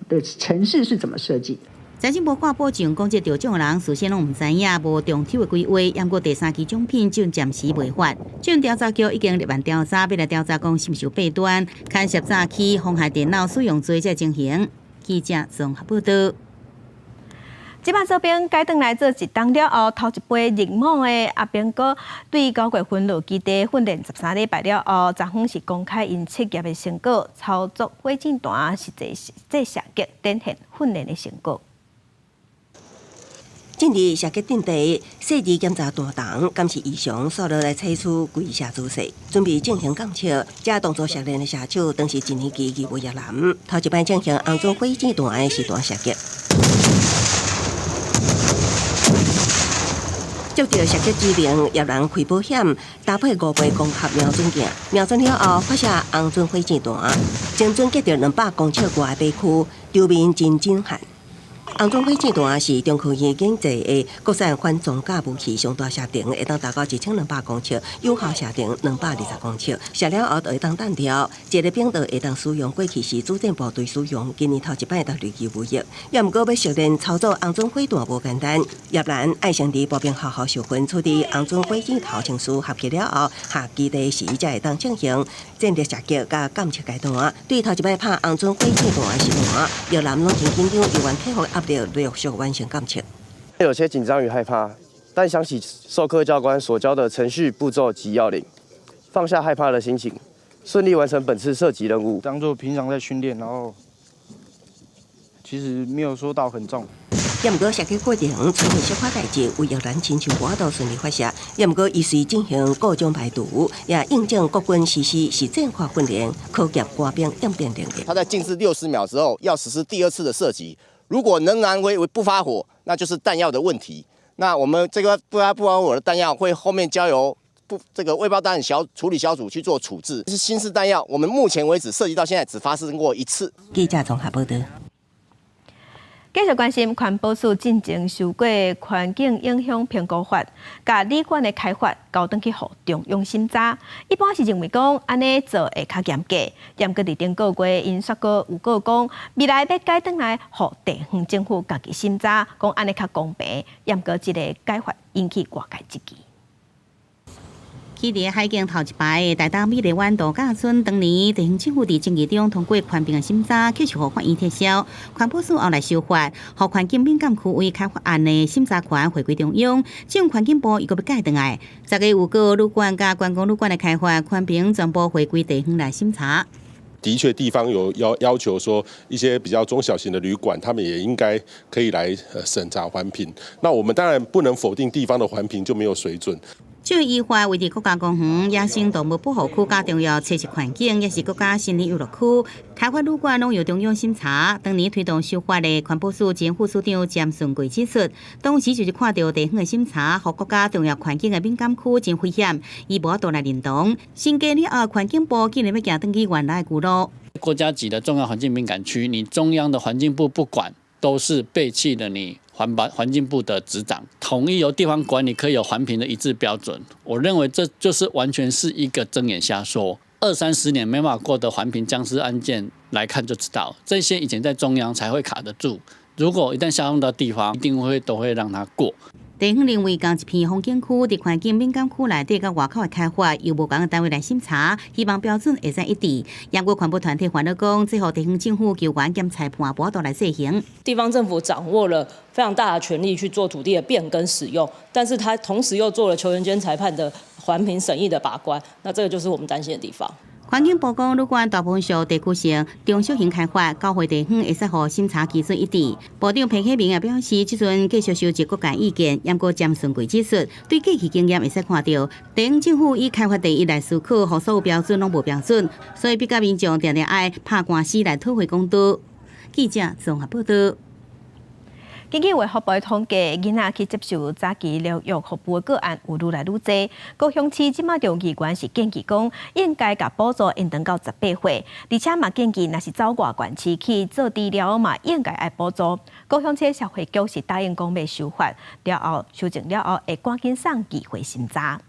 的程式是怎么设计的。财政部挂保证，讲这调奖的人事先拢唔知影，无中秋的规划，也过第3期奖品就暂时未发。这调查局已经立案调查，要来调查讲是毋是有弊端，牵涉早期妨害电脑使用罪才进行。记者综合报道。即摆这边改转来做一档了后，头一杯入网的阿兵哥对9月份落基地训练13礼拜了后，昨昏是公开因测验的成果，操作火箭弹实际射击展现训练的成果。近日射击阵地细致检查弹筒，监视异常，扫落来采取跪射姿势，准备进行检测。这动作熟练的射手，当时1年级义务叶男，头一摆进行红中火箭弹的实弹射击。接到射击指令，叶男开保险，搭配5倍光学瞄准镜，瞄准了后发射红准火箭弹，精准击到200公尺外的地区，场面真震撼。红准火箭弹是中科院研制的国产反装甲武器，上大射程会当达到1200公尺，有效射程220公尺。射了后就会当弹跳，一个兵道会当使用过去是主战部队使用，今年头一摆到日期无益。也毋过要熟练操作红准火弹无简单，叶兰爱先伫步兵好好受训，处理红准火箭头程序合起了后，下基地时才会当进行战略射击甲检测阶段。对头一摆拍红准火箭弹的实弹，叶兰拢真紧张，又完克服压力，陆续完成检测。有些紧张与害怕，但想起授课教官所教的程序步骤及要领，放下害怕的心情，顺利完成本次射击任务。当做平常在训练，然后其实没有说到很重。也毋过射击过程出现小可代志，为叶兰亲像我都顺利发射。也毋过依随进行各种排毒，也印证国军实施实战化训练，科技官兵应变能力。他在静置60秒之后，要实施第2次的射击。如果仍然为不发火，那就是弹药的问题。那我们这个不发火的弹药会后面交由这个未爆弹处理小组去做处置。是新式弹药，我们目前为止射击到现在只发生过1次。记者综合报道。继续关心环保署进前修过环境影响评估法，甲旅馆的开发交转去互中央审查。一般是认为讲安尼做会较严格，但搁伫顶个月因说过有个讲未来要改转来互地方政府家己审查，讲安尼较公平。但搁即个改法引起外界质疑。起伫海景头一排的大东美丽湾度假村，当年地方政府伫争议中通过环评的审查，继续互法院撤销。环保署后来修法，互环境敏感区域开发案的审查权回归中央。这样环境部又搁要改转来，10个有个旅馆甲观光旅馆的开发环评全部回归地方来审查。的确，地方有要求说，一些比较中小型的旅馆，他们也应该可以来审查环评。那我们当然不能否定地方的环评就没有水准。这依法为伫国家公园、野生动物保护区加重要测试环境，也是国家森林游乐区开发旅馆拢由中央审查。当年推动修法的环保署前副署长詹顺贵指出，当时就是看到地方的审查和国家重要环境的敏感区真危险，伊无法度来认同。新加了后，环境部竟然要行登去原来的旧路。国家级的重要环境敏感区，你中央的环境部不管，都是背弃了你环境部的执掌，统一由地方管理可以有环评的一致标准。我认为这就是完全是一个睁眼瞎说。20-30年没办法过的环评僵尸案件来看就知道，这些以前在中央才会卡得住，如果一旦下放到地方，一定都会让它过。地方认为，将一片风景区伫环境敏感区内底甲外口的开发，由无同的单位来审查，希望标准会使一致。也有环保团体烦恼讲，最后地方政府求原检裁判无度来执行。地方政府掌握了非常大的权力去做土地的变更使用，但是他同时又做了球员监裁判的环评审议的把关，那这个就是我们担心的地方。环境部讲，如果大部分属地区性、中小型开发，交回地方会使互审查基准一致。部长彭启明也表示，即阵继续收集各界意见，也过占顺规指出，对过去经验会使看到，地方政府以开发地一来思考，互所有标准拢无标准，所以比较民众定定爱拍官司来讨回公道。记者综合报道。根据卫福部统计，囡仔去接受早期疗育服务的个案有愈来愈多。高雄市即马中议员是建议讲，应该甲补助延长到18岁，而且嘛建议若是走外县市去做治疗嘛，应该爱补助。高雄市社会局是答应讲要修法了后，修正了后会赶紧送议会审查。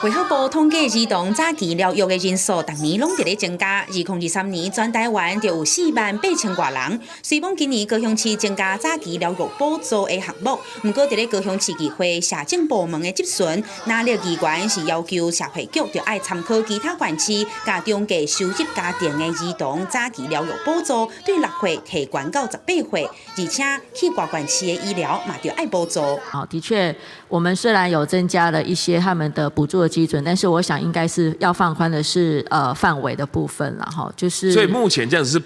卫福部统计儿童早期疗育的人数，逐年拢伫咧增加。2023年，全台湾就有48000多人。虽讲今年高雄市增加早期疗育补助的项目，不过伫咧高雄市议会社政部门的质询，哪力议员是要求社会局就爱参考其他县市，家中计收入家庭的儿童早期疗育补助，对6岁提悬到18岁，而且去外县市的医疗嘛就爱补助。的确，我们虽然有增加了一些他们的补助的基准，但是我想应该是要放宽的是范围的部分了哈，就是。所以目前这样子是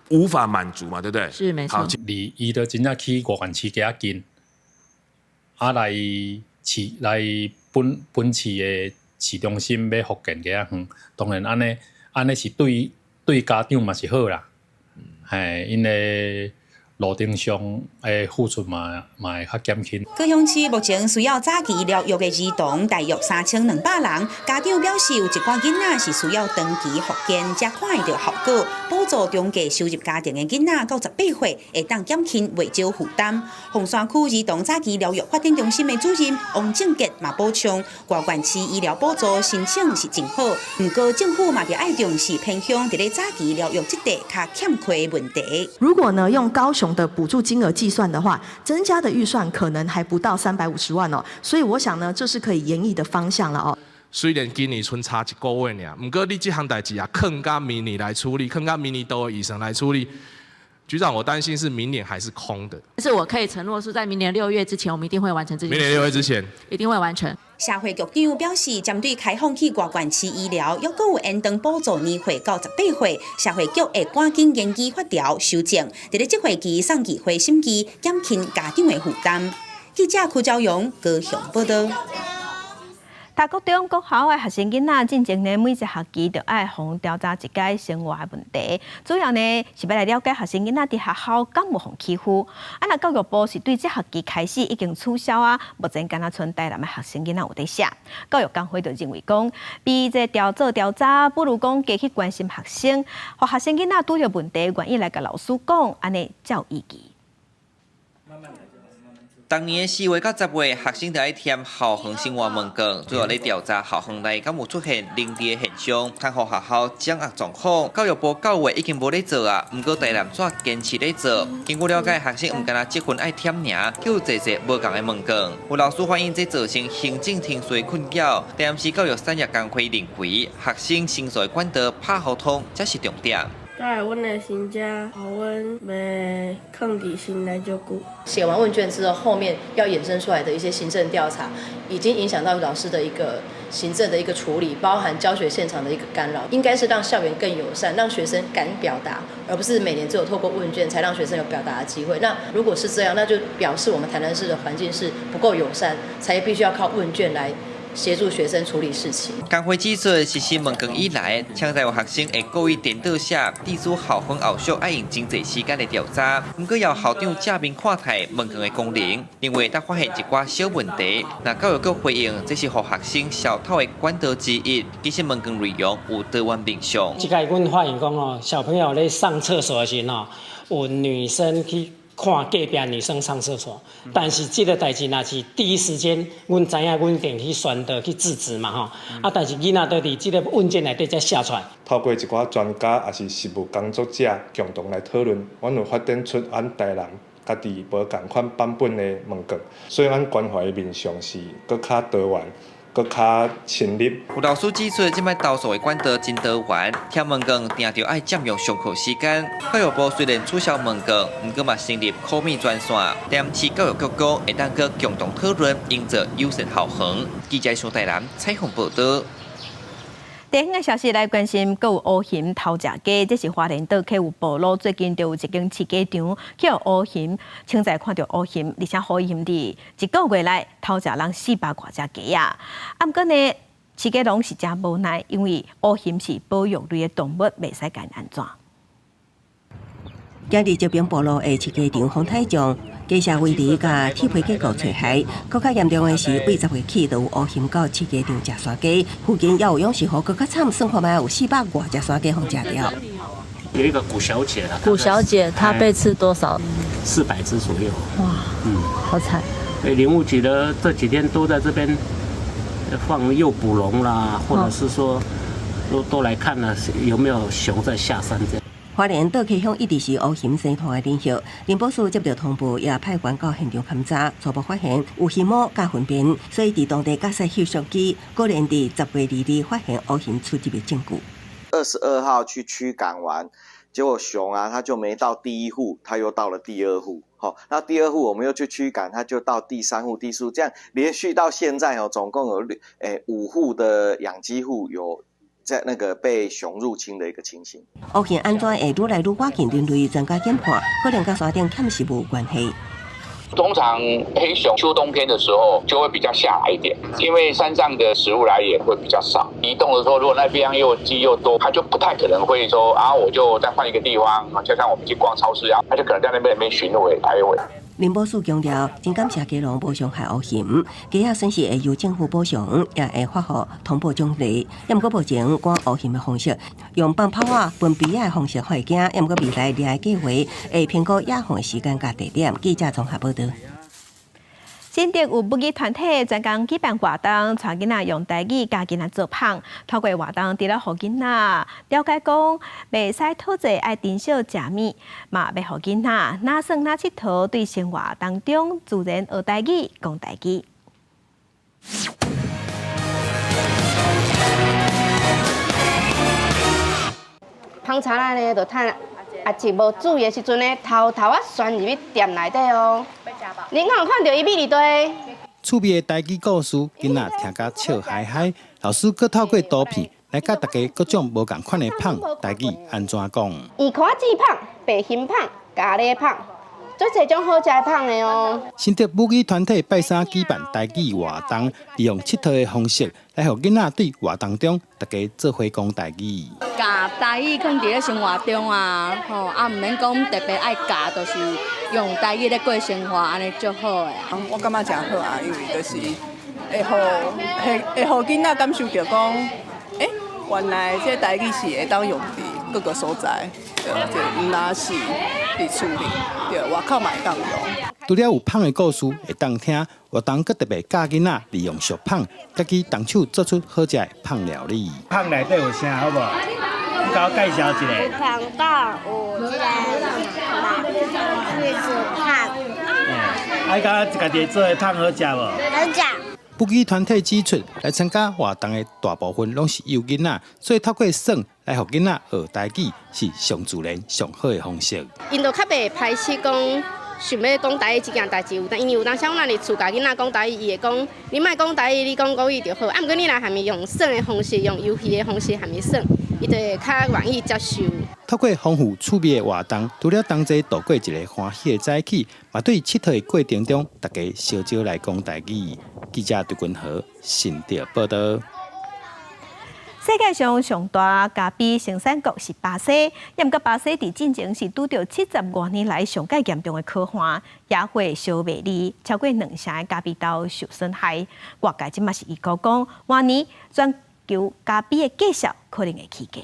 无法满足嘛，对不对？是没错。离伊都真正去外县市较近，来本市的市中心要复健较远，当然安尼是对家长嘛是好啦，因为。路程上的付出嘛会较减轻。高雄市目前需要早期疗育的儿童大约3200人，家长表示有一寡囡仔是需要长期复健才看会到效果。补助中低收入家庭的囡仔到18岁，会当减轻未少负担。凤山区儿童早期疗育发展中心的主任王正杰嘛补充，外县市医疗补助申请是真好，不过政府嘛就爱重视偏向伫咧早期疗育这块较欠缺的问题。如果呢用高雄的补助金额计算的话，增加的预算可能还不到350万哦，所以我想呢，这是可以研议的方向了哦。虽然今年剩差1个月尔，不过你这项代志啊，放到明年来处理，放到明年都有医生来处理。局长，我担心是明年还是空的。但是我可以承诺，是在明年6月之前，我们一定会完成这件事。明年6月之前，一定会完成。社会局长表示，针对开放去外县市医疗，又有延长补助年岁到18岁，社会局会赶紧研究法条修正，伫咧这会期送议会审议，减轻家长的负担。记者柯昭阳高雄报道。大国中国校的学生囡仔进前呢，每一学期就爱互调查一解生活的问题，主要呢是要来了解学生囡仔伫学校敢有互欺负。那教育部是对这学期开始已经取消啊，目前敢若剩台南的学生囡仔有在写。教育工会就认为讲，比这做调查，不如讲加去关心学生，和学生囡仔拄着问题，愿意来甲老师讲，安尼才有意义。当年4月到10月，学生就爱填校园生活问卷，主要来调查校园内敢有出现凌迟的现象，看好学校掌握状况。教育部9月已经无咧做啊，不过台南却坚持咧做。经过了解，学生唔敢若积分爱填名，叫有侪无共的问卷。有老师反映这造成行政程序困扰。台南市教育产业工会认为，学生申诉的管道拍互通才是重点。甲阮的新家，互阮袂放伫心内足久。写完问卷之后，后面要衍生出来的一些行政调查，已经影响到老师的一个行政的一个处理，包含教学现场的一个干扰。应该是让校园更友善，让学生敢表达，而不是每年只有透过问卷才让学生有表达的机会。那如果是这样，那就表示我们台南市的环境是不够友善，才必须要靠问卷来协助学生处理事情。工会指出，实施问卷以来，现在有学生会故意颠倒写，地主校园后续爱用真侪时间来调查。不过要校长正面看待问卷的功能，另外才发现一寡小问题。那教育局回应，这是让学生小偷的管道之一。其实问卷内容有多元面向。即个阮发现讲哦，小朋友咧上厕所的时候，有女生去看隔壁女生上厕所，但是这个代志那是第一时间，阮知影，阮定去宣导去制止嘛吼。但是囡仔都伫这个文件内底才写出来。透过一寡专家也是事务工作者共同来讨论，阮有发展出阮台南家己无同款版本的问卷，所以阮关怀的面向是搁较多元。搁较深入。有老师指出，即摆投诉的管道真多元，填问卷定着爱占用上课时间。教育部虽然取消问卷，不过嘛成立口密专线，连市教育局讲会当去共同讨论，应做优先校恒。记者上台南采访报道。第二个消息来关心，还有乌熊偷食鸡，这是花莲岛客有部落最近就有一间饲鸡场，去有乌熊，清早看到乌熊，而且乌熊伫一个月来偷食人400多只鸡啊！啊，不过呢，饲鸡拢是真无奈，因为乌熊是保育类的动物，袂使干安怎。今日这边部落的饲鸡场风太强。鸡舍围篱甲铁皮结构碎骸，更较严重的是，为10月起就有乌熊到饲鸡场食山鸡，附近也有勇士河，更较惨，算看卖有400多只山鸡互食掉。有一个古小姐啊，古小姐她被吃多少？400只左右。哇，好惨。林务局的这几天都在这边放诱捕笼啦，或者是说都来看了有没有熊在下山这样。花莲岛溪乡一直是乌熊生团的领袖，林保署接到通报，也派员到现场勘查，初步发现有熊毛加粪便，所以伫当地驾驶翕相机，果然伫10月2日发现乌熊出入的证据。22号去驱赶完，结果熊啊，它就没到第一户，它又到了第二户。那第二户我们又去驱赶，它就到第3户、第4户，这样连续到现在总共有5户的养鸡户有。在那个被熊入侵的一个情形，乌熊安怎会愈来愈外近？人类专家研判，可能跟山顶欠食无有关系。通常黑熊秋冬天的时候就会比较下来一点，因为山上的食物来源会比较少。移动的时候，如果那边又鸡又多，它就不太可能会说啊，我就再换一个地方。就像我们去逛超市啊，它就可能在那边巡回徘徊。林保署强调，真感谢鸡笼无伤害乌熊，鸡仔损失会由政府补偿，也会发予通报奖励。也毋过目前赶乌熊的方式，用放炮啊、分鼻仔的方式会惊，也毋过未来厉害计划会评估野放的时间甲地点。记者综合报道。新竹有母鸡团体专工举办活动，带囡仔用台语教囡仔做芳。透过活动，除了互囡仔了解讲袂使讨债爱珍惜食物，嘛要互囡仔哪耍哪佚佗，对生活当中自然学台语、讲台语。芳茶咱呢，就趁也是无注意的时阵呢，偷偷钻入去店内底哦。恁敢有看到伊米粒堆？趣味的台语故事，囡仔听甲笑嗨嗨。老师佫透过图片来教大家各种无共款的芳台语安怎讲？鱼壳子芳、白心芳、咖喱芳，做侪种好食的芳的哦。新竹母鸡团体拜三举办台语活动，利用佚佗的方式来互囡仔对活动中大家做伙讲台语。教台语放伫咧生活中啊，毋免讲特别爱教，就是用台语咧过生活，安尼就好诶。我感觉真好啊，因为就是会互囡仔感受到讲，原来这台语是会当用伫各个所在，对，毋那是伫厝里，对，外口嘛会当用。除了有芳的故事会当听，活动佫特别教囡仔利用熟芳，家己动手做出好食的芳料理。芳内底有啥好无？你甲我介绍一下。有糖豆，有这个是芳。你甲家己做的芳好食无？好食。母鸡团体指出，来参加活动的大部分拢是幼囡仔，所以透过耍来互囡仔学台语是上自然、上好的方式。因就较袂排斥讲。想要讲台语这件代志有，但因为有当时咱伫厝家囡仔讲台语，伊会讲你莫讲台语，你讲国语就好。毋过你若含伊用耍的方式，用游戏的方式含伊耍，伊就会较愿意接受。透过丰富趣味的活动，除了同齐度过一个欢喜的早起，嘛对佚佗的过程中，大家小少来讲台语。记者杜君和新竹报道。世界上上大咖啡生产国是巴西，也毋过巴西伫进前是拄到70多年来上介严重的可汗，野火烧袂离，超过2成的咖啡豆受损害。外界即嘛是预估讲，明年全球咖啡的计数可能会起价。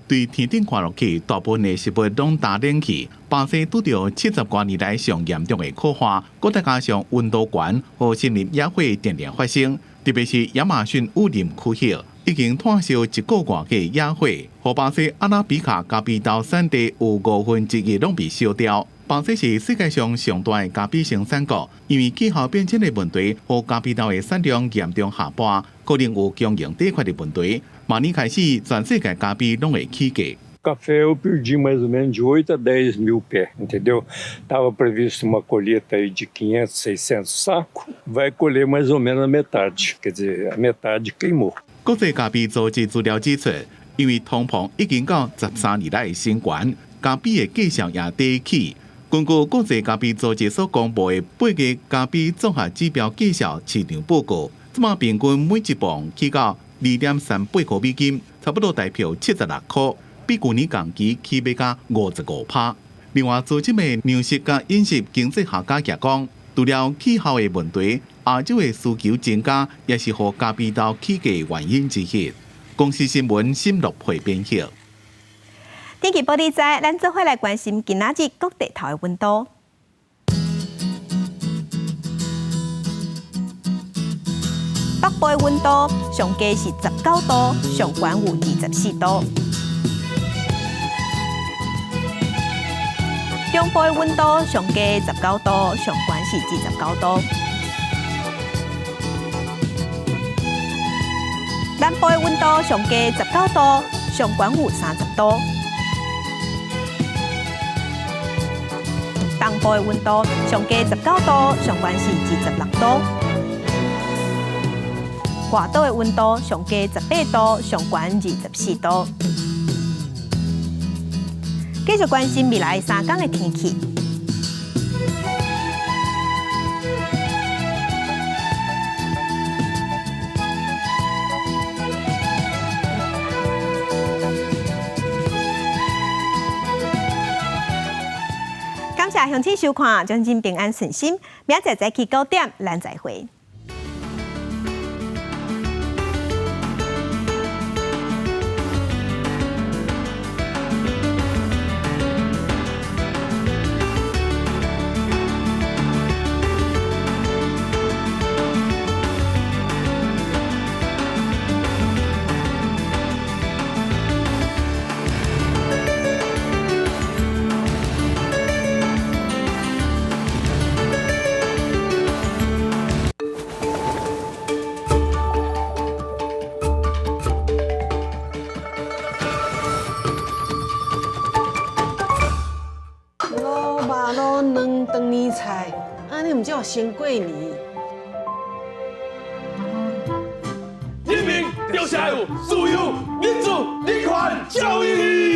对天顶看落去，大部分的食物拢打冷气。巴西拄到70多年来上严重的酷化，搁再加上温度高和森林野火连连发生，特别是亚马逊雨林区域，已经炭烧1个月嘅野火，和巴西阿拉比卡咖啡豆产地有1/5拢被烧掉。巴西是世界上上大的咖啡生产国，因为气候变迁的问题和咖啡豆的产量严重下滑，可能有供应短缺的问题。明年开始，全世界咖啡拢会起价。Café eu perdi mais ou menos de 8 a 10 mil pés, entendeu? Estava previsto uma colheita aí de 500, 600 sacos, vai colher mais ou menos a metade, quer dizer, a metade queimou. 国际咖啡组织资料指出，因为通膨已经到13年来的新高，咖啡的价钱也低起。根据国际咖啡组织所公布的8月咖啡综合指标绩效市场报告，即马平均每一磅起到2.38块美金，差不多代表76块，比去年同期起码加55%。另外，组织的粮食甲饮食经济学家也讲，除了气候的问题，亚洲的需求增加也是和咖啡豆起价的原因之一。公司新闻沈乐培编辑。天气报道在，咱做伙来关心今仔日各地头的温度。北部的温度上低是19度，上悬有24度。中部的温度上低19度，上悬是29度。南部的温度上低19度，上悬有30度。东部的温度上低19度，上悬是26度。外岛的温度上低18度，上悬24度。继续关心未来3天的天气。感谢乡亲收看，将尽平安顺心。明仔早起9点，咱再会。当年菜，安尼唔叫先过年。人民就下有自由、民主、人权、教育。